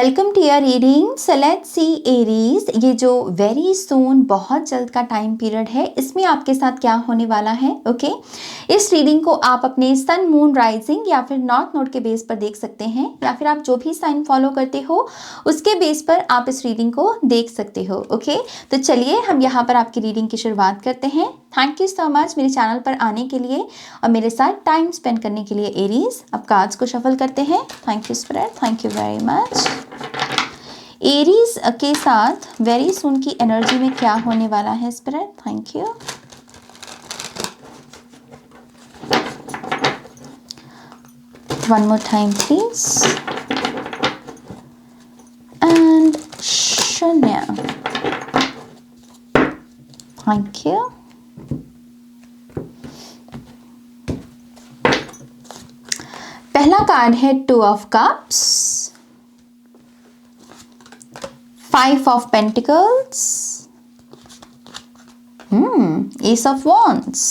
Welcome to your reading. So let's see Aries, ये जो very soon बहुत जल्द का टाइम पीरियड है, इसमें आपके साथ क्या होने वाला है। ओके इस रीडिंग को आप अपने सन मून राइजिंग या फिर नॉर्थ नोड के बेस पर देख सकते हैं, या फिर आप जो भी साइन फॉलो करते हो उसके बेस पर आप इस रीडिंग को देख सकते हो। ओके तो चलिए हम यहाँ पर आपकी रीडिंग की शुरुआत करते हैं। थैंक यू सो मच मेरे चैनल पर आने के लिए और मेरे साथ टाइम स्पेंड करने के लिए। एरीज, अब कार्ड्स को शफल करते हैं। Thank you spirit, thank you very much. Aries के साथ वेरी सून की एनर्जी में क्या होने वाला है spirit? Thank you. One more time please. And शून्य। Thank you. पहला कार्ड है two of cups, five of pentacles, ace of wands.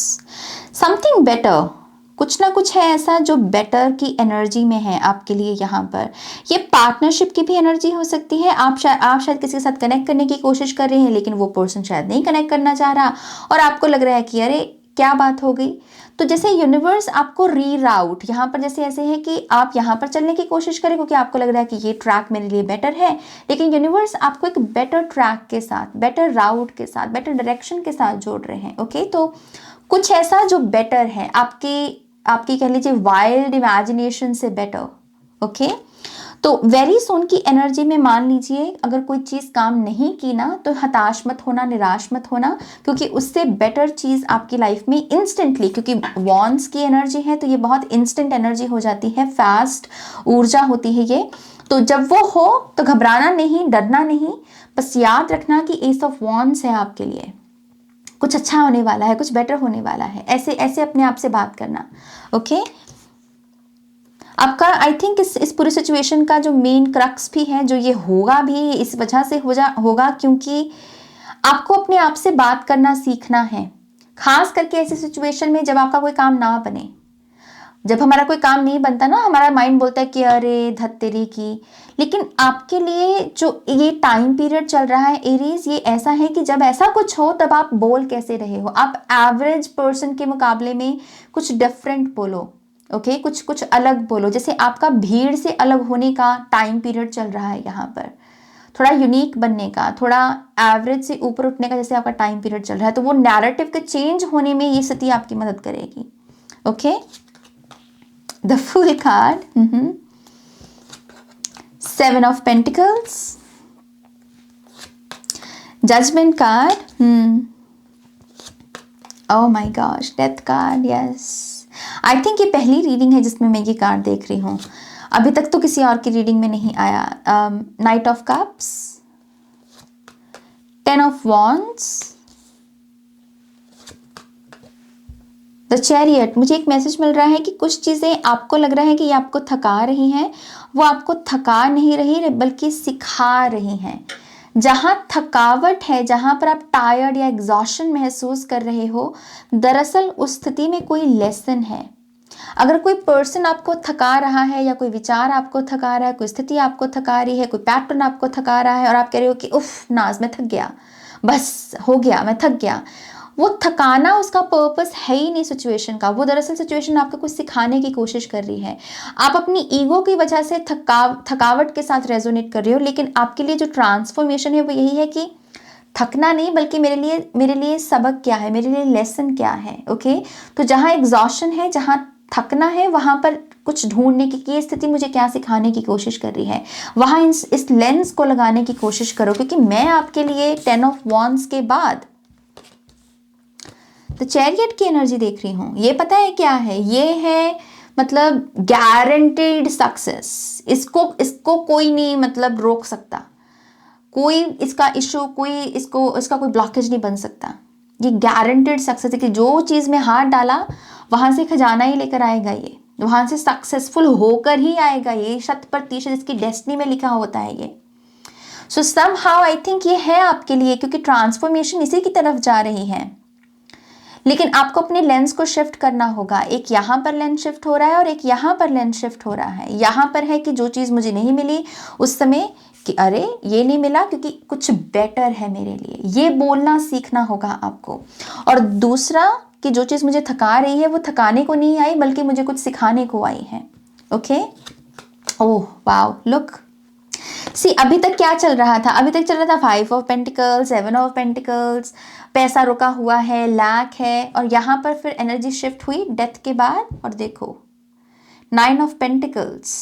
Something better, कुछ ना कुछ है ऐसा जो बेटर की एनर्जी में है आपके लिए। यहाँ पर ये पार्टनरशिप की भी एनर्जी हो सकती है। आप शायद किसी के साथ कनेक्ट करने की कोशिश कर रहे हैं, लेकिन वो पर्सन शायद नहीं कनेक्ट करना चाह रहा और आपको लग रहा है कि अरे क्या बात हो गई। तो जैसे यूनिवर्स आपको रीराउट, यहाँ पर जैसे ऐसे है कि आप यहाँ पर चलने की कोशिश करें क्योंकि आपको लग रहा है कि ये ट्रैक मेरे लिए बेटर है, लेकिन यूनिवर्स आपको एक बेटर ट्रैक के साथ, बेटर राउट के साथ, बेटर डायरेक्शन के साथ जोड़ रहे हैं। ओके तो कुछ ऐसा जो बेटर है, आपकी कह लीजिए वाइल्ड इमेजिनेशन से बेटर। ओके तो वेरी सून की एनर्जी में मान लीजिए अगर कोई चीज़ काम नहीं की ना, तो हताश मत होना, निराश मत होना, क्योंकि उससे बेटर चीज़ आपकी लाइफ में इंस्टेंटली, क्योंकि वॉन्ड्स की एनर्जी है तो ये बहुत इंस्टेंट एनर्जी हो जाती है, फास्ट ऊर्जा होती है ये। तो जब वो हो तो घबराना नहीं, डरना नहीं, बस याद रखना कि एस ऑफ वॉन्ड्स है आपके लिए। कुछ अच्छा होने वाला है, कुछ बेटर होने वाला है, ऐसे ऐसे अपने आप से बात करना। ओके आपका आई थिंक इस पूरी सिचुएशन का जो मेन क्रक्स भी है, जो ये होगा भी इस वजह से होगा क्योंकि आपको अपने आप से बात करना सीखना है। खास करके ऐसी सिचुएशन में जब आपका कोई काम ना बने, जब हमारा कोई काम नहीं बनता ना, हमारा माइंड बोलता है कि अरे धत तेरी की। लेकिन आपके लिए जो ये टाइम पीरियड चल रहा है एरीज, ये ऐसा है कि जब ऐसा कुछ हो तब आप बोल कैसे रहे हो। आप एवरेज पर्सन के मुकाबले में कुछ डिफरेंट बोलो। ओके कुछ अलग बोलो, जैसे आपका भीड़ से अलग होने का टाइम पीरियड चल रहा है यहाँ पर, थोड़ा यूनिक बनने का, थोड़ा एवरेज से ऊपर उठने का जैसे आपका टाइम पीरियड चल रहा है। तो वो नैरेटिव के चेंज होने में ये स्थिति आपकी मदद करेगी। Okay the fool card, seven of pentacles, judgment card, oh my gosh, death card. Yes I think ये पहली रीडिंग है जिसमें मैं ये कार्ड देख रही हूँ, अभी तक तो किसी और की रीडिंग में नहीं आया। Night of cups, ten of wands, the chariot. मुझे एक मैसेज मिल रहा है कि कुछ चीज़ें आपको लग रहा है कि ये आपको थका रही हैं, वो आपको थका नहीं रही बल्कि सिखा रही हैं। जहाँ थकावट है, जहाँ पर आप टायर्ड या एग्जॉशन महसूस कर रहे हो, दरअसल उस स्थिति में कोई लेसन है। अगर कोई पर्सन आपको थका रहा है, या कोई विचार आपको थका रहा है, कोई स्थिति आपको थका रही है, कोई पैटर्न आपको थका रहा है और आप कह रहे हो कि उफ नाज मैं थक गया, बस हो गया, मैं थक गया, वो थकाना उसका पर्पस है ही नहीं सिचुएशन का। वो दरअसल सिचुएशन आपको कुछ सिखाने की कोशिश कर रही है। आप अपनी ईगो की वजह से थकावट के साथ रेजोनेट कर रहे हो, लेकिन आपके लिए जो ट्रांसफॉर्मेशन है वो यही है कि थकना नहीं, बल्कि मेरे लिए सबक क्या है, मेरे लिए लेसन क्या है। ओके तो जहाँ एग्जॉशन है, जहाँ थकना है, वहां पर कुछ ढूंढने की ये स्थिति मुझे क्या सिखाने की कोशिश कर रही है, वहां इस लेंस को लगाने की कोशिश करो। क्योंकि मैं आपके लिए टेन ऑफ वॉन्ड्स के बाद तो चैरियट की एनर्जी देख रही हूँ। ये पता है क्या है, ये है मतलब गारंटीड सक्सेस। इसको कोई नहीं मतलब रोक सकता, कोई इसका इशू, कोई इसका कोई ब्लॉकेज नहीं बन सकता। ये गारंटीड सक्सेस है कि जो चीज़ में हाथ डाला वहां से खजाना ही लेकर आएगा, ये वहां से सक्सेसफुल होकर ही आएगा। ये 100% इसकी डेस्टिनी में लिखा होता है ये। सो समहाउ आई थिंक ये है आपके लिए, क्योंकि ट्रांसफॉर्मेशन इसी की तरफ जा रही है। लेकिन आपको अपने लेंस को शिफ्ट करना होगा। एक यहाँ पर लेंस शिफ्ट हो रहा है और एक यहाँ पर लेंस शिफ्ट हो रहा है। यहाँ पर है कि जो चीज़ मुझे नहीं मिली उस समय कि अरे ये नहीं मिला क्योंकि कुछ बेटर है मेरे लिए, ये बोलना सीखना होगा आपको। और दूसरा कि जो चीज़ मुझे थका रही है वो थकाने को नहीं आई बल्कि मुझे कुछ सिखाने को आई है। ओके, ओह वाओ, लुक सी, अभी तक क्या चल रहा था? अभी तक चल रहा था 5 ऑफ पेंटिकल्स, 7 ऑफ पेंटिकल्स, पैसा रुका हुआ है, लैक है, और यहाँ पर फिर एनर्जी शिफ्ट हुई डेथ के बाद और देखो 9 ऑफ पेंटिकल्स।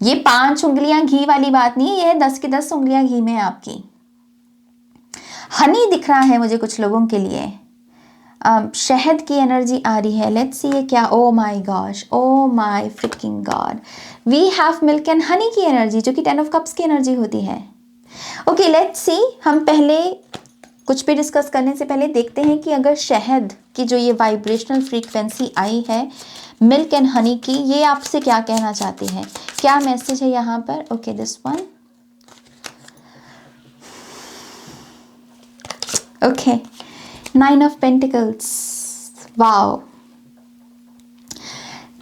ये 5 उंगलियां घी वाली बात नहीं है, ये 10 की 10 उंगलियां घी में है आपकी। हनी दिख रहा है मुझे कुछ लोगों के लिए, शहद की एनर्जी आ रही है। लेट्स सी ये क्या, oh my gosh, oh my freaking god, we have milk and honey की एनर्जी जो कि 10 ऑफ कप्स की एनर्जी होती है। ओके लेट्स सी, हम पहले कुछ भी डिस्कस करने से पहले देखते हैं कि अगर शहद की जो ये वाइब्रेशनल फ्रीक्वेंसी आई है मिल्क एंड हनी की, ये आपसे क्या कहना चाहती है, क्या मैसेज है यहाँ पर। Okay this one, okay 9 of pentacles, wow.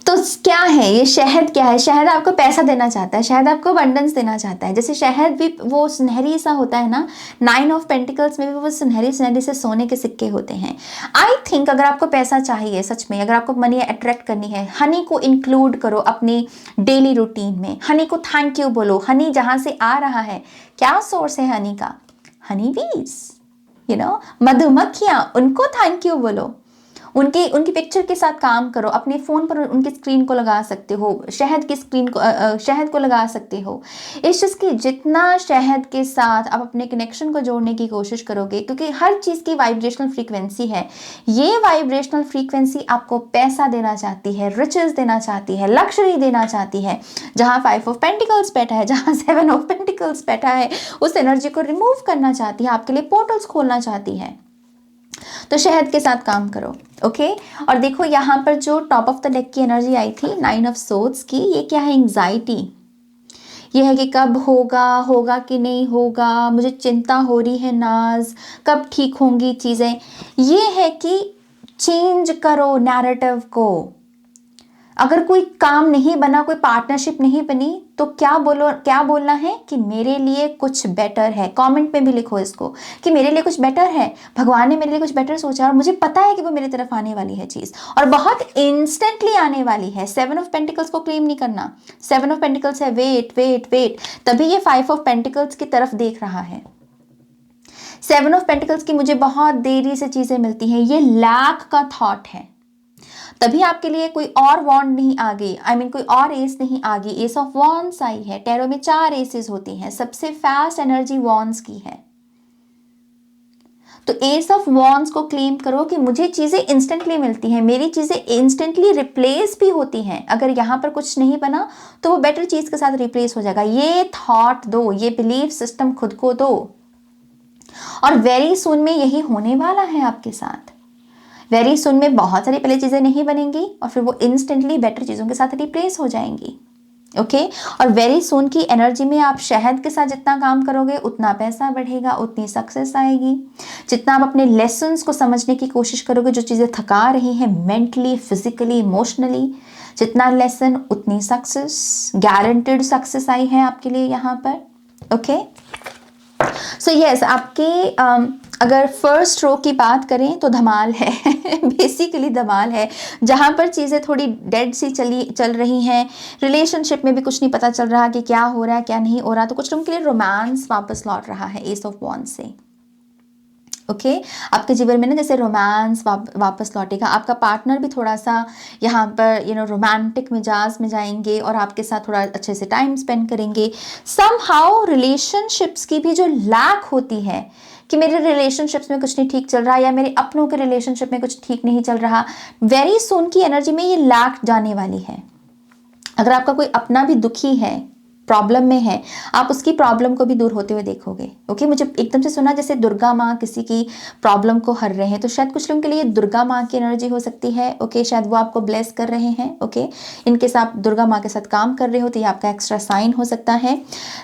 तो क्या है ये शहद, क्या है? शहद आपको पैसा देना चाहता है, शहद आपको अबंडेंस देना चाहता है। जैसे शहद भी वो सुनहरी सा होता है ना, 9 ऑफ पेंटिकल्स में भी वो सुनहरी सुनहरी से सोने के सिक्के होते हैं। आई थिंक अगर आपको पैसा चाहिए सच में, अगर आपको मनी अट्रैक्ट करनी है, हनी को इंक्लूड करो अपनी डेली रूटीन में। हनी को थैंक यू बोलो। हनी जहाँ से आ रहा है, क्या सोर्स है हनी का? हनी बीज, यू नो, मधुमक्खियाँ, उनको थैंक यू बोलो। उनकी पिक्चर के साथ काम करो, अपने फ़ोन पर उनकी स्क्रीन को लगा सकते हो, शहद की स्क्रीन को शहद को लगा सकते हो। इस चीज़ की जितना शहद के साथ आप अपने कनेक्शन को जोड़ने की कोशिश करोगे, क्योंकि हर चीज़ की वाइब्रेशनल फ्रीक्वेंसी है। ये वाइब्रेशनल फ्रीक्वेंसी आपको पैसा देना चाहती है, रिचेस देना चाहती है, लग्जरी देना चाहती है। जहाँ 5 ऑफ पेंटिकल्स बैठा है, जहाँ 7 ऑफ पेंटिकल्स बैठा है, उस एनर्जी को रिमूव करना चाहती है, आपके लिए पोर्टल्स खोलना चाहती है। तो शहद के साथ काम करो। ओके, और देखो यहाँ पर जो टॉप ऑफ द डेक की एनर्जी आई थी 9 ऑफ सोर्ड्स की, ये क्या है? एंजाइटी। ये है कि कब होगा, होगा कि नहीं होगा, मुझे चिंता हो रही है नाज, कब ठीक होंगी चीज़ें। ये है कि चेंज करो नैरेटिव को। अगर कोई काम नहीं बना, कोई पार्टनरशिप नहीं बनी, तो क्या बोलना है कि मेरे लिए कुछ बेटर है। कमेंट में भी लिखो इसको कि मेरे लिए कुछ बेटर है, भगवान ने मेरे लिए कुछ बेटर सोचा और मुझे पता है कि वो मेरी तरफ आने वाली है चीज़, और बहुत इंस्टेंटली आने वाली है। 7 ऑफ पेंटिकल्स को क्लेम नहीं करना। 7 ऑफ पेंटिकल्स है वेट वेट वेट, तभी ये 5 ऑफ पेंटिकल्स की तरफ देख रहा है। 7 ऑफ पेंटिकल्स की मुझे बहुत देरी से चीज़ें मिलती हैं, ये लैक का थॉट है। तभी आपके लिए कोई और वॉन्ड नहीं आ गई, कोई और एस नहीं आ गई। एस ऑफ वॉन्ड्स आई है। टैरो में 4 एसेस होती हैं, सबसे फास्ट एनर्जी वॉन्ड्स की है। तो एस ऑफ वॉन्ड्स को क्लेम करो कि मुझे चीजें इंस्टेंटली मिलती हैं, मेरी चीजें इंस्टेंटली रिप्लेस भी होती हैं। अगर यहाँ पर कुछ नहीं बना तो वो बेटर चीज के साथ रिप्लेस हो जाएगा। ये थॉट दो, ये बिलीफ सिस्टम खुद को दो, और वेरी सुन में यही होने वाला है आपके साथ। वेरी सुन में बहुत सारी पहले चीज़ें नहीं बनेंगी और फिर वो इंस्टेंटली बेटर चीज़ों के साथ रिप्लेस हो जाएंगी। ओके, और वेरी सुन की एनर्जी में आप शहद के साथ जितना काम करोगे उतना पैसा बढ़ेगा, उतनी सक्सेस आएगी। जितना आप अपने लेसन्स को समझने की कोशिश करोगे, जो चीज़ें थका रही हैं मेंटली, फिजिकली, इमोशनली, जितना लेसन उतनी सक्सेस, गारंटेड सक्सेस आई है आपके लिए यहाँ पर। ओके, सो यस, आपके अगर फर्स्ट रो की बात करें तो धमाल है बेसिकली धमाल है। जहाँ पर चीज़ें थोड़ी डेड सी चल रही हैं, रिलेशनशिप में भी कुछ नहीं पता चल रहा कि क्या हो रहा है क्या नहीं हो रहा, तो कुछ लोगों के लिए रोमांस वापस लौट रहा है एस ऑफ वॉन्ड्स से। ओके, आपके जीवन में ना जैसे रोमांस वापस लौटेगा। आपका पार्टनर भी थोड़ा सा यहाँ पर रोमांटिक मिजाज में जाएंगे और आपके साथ थोड़ा अच्छे से टाइम स्पेंड करेंगे। समहाउ रिलेशनशिप्स की भी जो लैक होती है कि मेरे रिलेशनशिप्स में कुछ नहीं ठीक चल रहा, या मेरे अपनों के रिलेशनशिप में कुछ ठीक नहीं चल रहा, वेरी सून की एनर्जी में ये लैक जाने वाली है। अगर आपका कोई अपना भी दुखी है, प्रॉब्लम में है, आप उसकी प्रॉब्लम को भी दूर होते हुए देखोगे। ओके, मुझे एकदम से सुना जैसे दुर्गा माँ किसी की प्रॉब्लम को हर रहे हैं, तो शायद कुछ लोगों के लिए दुर्गा माँ की एनर्जी हो सकती है। ओके, शायद वो आपको ब्लेस कर रहे हैं। ओके, इनके साथ दुर्गा माँ के साथ काम कर रहे हो तो ये आपका एक्स्ट्रा साइन हो सकता है।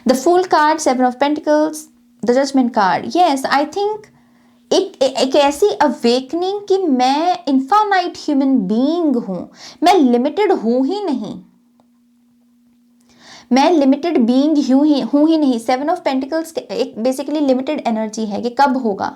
The fool card, 7 of pentacles, the judgment card, yes I think एक ऐसी अवेकनिंग कि मैं इन्फानाइट ह्यूमन बीइंग हूं, मैं लिमिटेड हूं ही नहीं, मैं लिमिटेड बीइंग हूं ही नहीं। 7 ऑफ पेंटिकल्स एक बेसिकली लिमिटेड एनर्जी है कि कब होगा,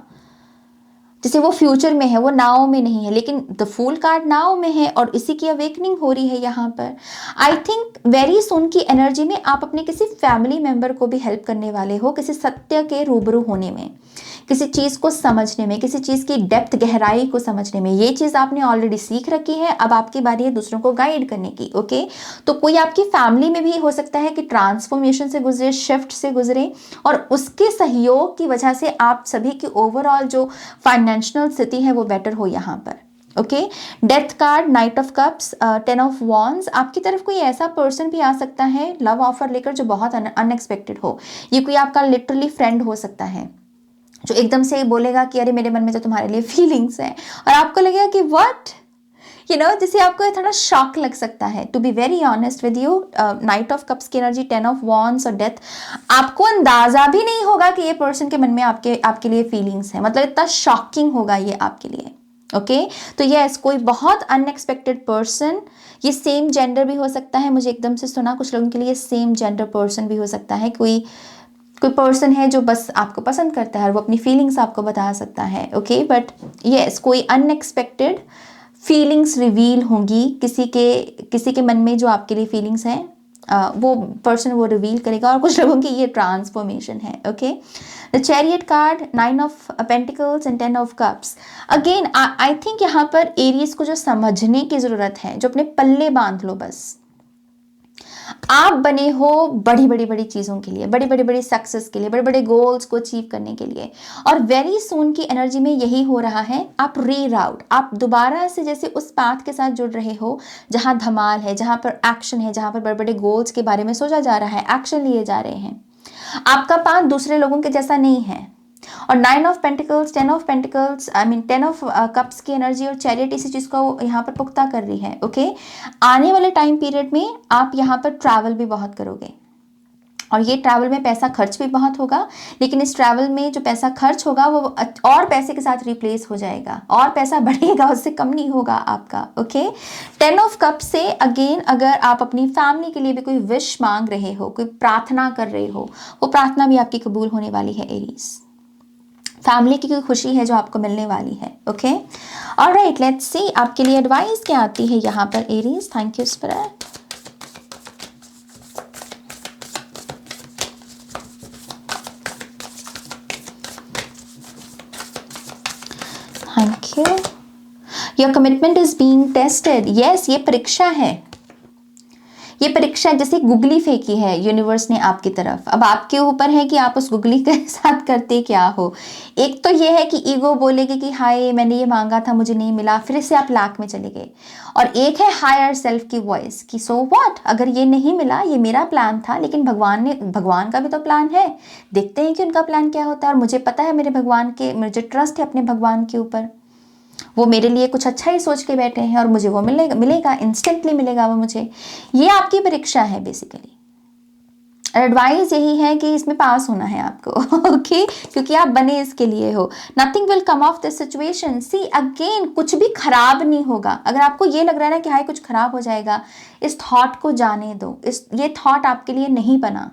जैसे वो फ्यूचर में है, वो नाउ में नहीं है, लेकिन द फूल कार्ड नाउ में है और इसी की अवेकनिंग हो रही है यहाँ पर। आई थिंक वेरी सुन की एनर्जी में आप अपने किसी फैमिली मेंबर को भी हेल्प करने वाले हो, किसी सत्य के रूबरू होने में, किसी चीज़ को समझने में, किसी चीज़ की डेप्थ गहराई को समझने में। ये चीज़ आपने ऑलरेडी सीख रखी है, अब आपकी बारी है दूसरों को गाइड करने की। ओके, तो कोई आपकी फैमिली में भी हो सकता है कि ट्रांसफॉर्मेशन से गुजरे, शिफ्ट से गुजरे, और उसके सहयोग की वजह से आप सभी की ओवरऑल जो फाइनेंशियल स्थिति है वो बेटर हो यहाँ पर। Okay, death card, night of cups, 10 of wands, आपकी तरफ कोई ऐसा पर्सन भी आ सकता है लव ऑफर लेकर जो बहुत अनएक्सपेक्टेड हो। ये कोई आपका लिटरली फ्रेंड हो सकता है जो एकदम से बोलेगा कि अरे मेरे मन में तो तुम्हारे लिए फीलिंग्स हैं, और आपको लगेगा कि व्हाट, जैसे आपको थोड़ा शॉक लग सकता है। To be very honest with you, knight of cups की एनर्जी, 10 ऑफ वॉन्ड्स और डेथ, आपको अंदाजा भी नहीं होगा कि ये पर्सन के मन में आपके लिए फीलिंग्स है, मतलब इतना शॉकिंग होगा ये आपके लिए। ओके, तो यस, कोई बहुत अनएक्सपेक्टेड पर्सन, ये सेम जेंडर भी हो सकता है, मुझे एकदम से सुना कुछ लोगों के लिए सेम जेंडर पर्सन भी हो सकता है, कोई पर्सन है जो बस आपको पसंद करता है और वो अपनी फीलिंग्स आपको बता सकता है। ओके, बट यस, कोई अनएक्सपेक्टेड फीलिंग्स रिवील होंगी, किसी के मन में जो आपके लिए फीलिंग्स हैं, वो पर्सन वो रिवील करेगा, और कुछ लोगों की ये ट्रांसफॉर्मेशन है। Okay, the chariot card, 9 of pentacles and 10 of cups, again I think यहाँ पर एरीज को जो समझने की ज़रूरत है, जो अपने पल्ले बांध लो, बस आप बने हो बड़ी बड़ी चीज़ों के लिए, बड़ी सक्सेस के लिए, बड़े बड़े गोल्स को अचीव करने के लिए, और वेरी सून की एनर्जी में यही हो रहा है। आप रीराउट, आप दोबारा से जैसे उस पाथ के साथ जुड़ रहे हो जहां धमाल है, जहां पर एक्शन है, जहां पर बड़े बड़े गोल्स के बारे में सोचा जा रहा है, एक्शन लिए जा रहे हैं। आपका पाथ दूसरे लोगों के जैसा नहीं है। और 9 of pentacles, 10 of pentacles, 10 of cups की एनर्जी और चैरियट इसी चीज़ को यहाँ पर पुख्ता कर रही है। ओके, आने वाले टाइम पीरियड में आप यहाँ पर ट्रैवल भी बहुत करोगे, और ये ट्रैवल में पैसा खर्च भी बहुत होगा, लेकिन इस ट्रैवल में जो पैसा खर्च होगा वो और पैसे के साथ रिप्लेस हो जाएगा, और पैसा बढ़ेगा, उससे कम नहीं होगा आपका। ओके, 10 ऑफ कप से अगेन, अगर आप अपनी फैमिली के लिए भी कोई विश मांग रहे हो, कोई प्रार्थना कर रहे हो, वो प्रार्थना भी आपकी कबूल होने वाली है एरीज। फैमिली की कोई खुशी है जो आपको मिलने वाली है। ओके, ऑलराइट, लेट्स सी आपके लिए एडवाइस क्या आती है यहाँ पर Aries. Thank you spirit. Thank you. Your commitment is being tested. Yes, ये परीक्षा है, ये परीक्षा जैसे गुगली फेंकी है यूनिवर्स ने आपकी तरफ। अब आपके ऊपर है कि आप उस गुगली के साथ करते क्या हो। एक तो ये है कि ईगो बोलेगी कि हाय मैंने ये मांगा था मुझे नहीं मिला, फिर से आप लाख में चले गए। और एक है हायर सेल्फ की वॉइस कि सो व्हाट, अगर ये नहीं मिला, ये मेरा प्लान था, लेकिन भगवान का भी तो प्लान है, देखते हैं कि उनका प्लान क्या होता है। और मुझे पता है मेरे भगवान के, मुझे ट्रस्ट है अपने भगवान के ऊपर, वो मेरे लिए कुछ अच्छा ही सोच के बैठे हैं, और मुझे वो मिलेगा इंस्टेंटली मिलेगा वो मुझे। ये आपकी परीक्षा है बेसिकली। एडवाइस यही है कि इसमें पास होना है आपको। ओके, क्योंकि आप बने इसके लिए हो। Nothing will come of this situation. See again, कुछ भी खराब नहीं होगा। अगर आपको ये लग रहा है ना कि हाय कुछ खराब हो जाएगा, इस थॉट को जाने दो। ये थॉट आपके लिए नहीं बना।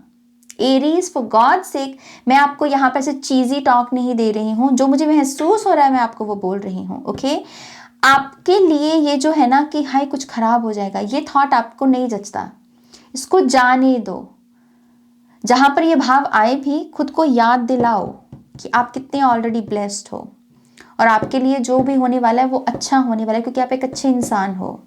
एरीज, फॉर गॉड सेक, मैं आपको यहाँ पर से चीज़ी टॉक नहीं दे रही हूँ, जो मुझे महसूस हो रहा है मैं आपको वो बोल रही हूँ। ओके, आपके लिए ये जो है ना कि हाय कुछ खराब हो जाएगा, ये थॉट आपको नहीं जचता, इसको जाने दो। जहाँ पर ये भाव आए भी खुद को याद दिलाओ कि आप कितने ऑलरेडी ब्लेस्ड हो, और आपके लिए जो भी होने वाला है वो अच्छा होने वाला है, क्योंकि आप एक अच्छे इंसान हो।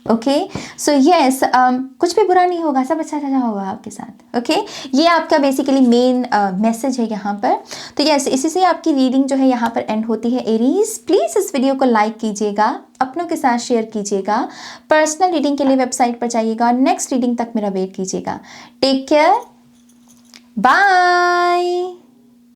ओके, सो यस, कुछ भी बुरा नहीं होगा, सब अच्छा होगा आपके साथ। ओके, ये आपका बेसिकली मेन मैसेज है यहाँ पर। तो यस, इसी से आपकी रीडिंग जो है यहाँ पर एंड होती है एरीज। प्लीज़ इस वीडियो को लाइक कीजिएगा, अपनों के साथ शेयर कीजिएगा, पर्सनल रीडिंग के लिए वेबसाइट पर जाइएगा, नेक्स्ट रीडिंग तक मेरा वेट कीजिएगा। Take care, bye.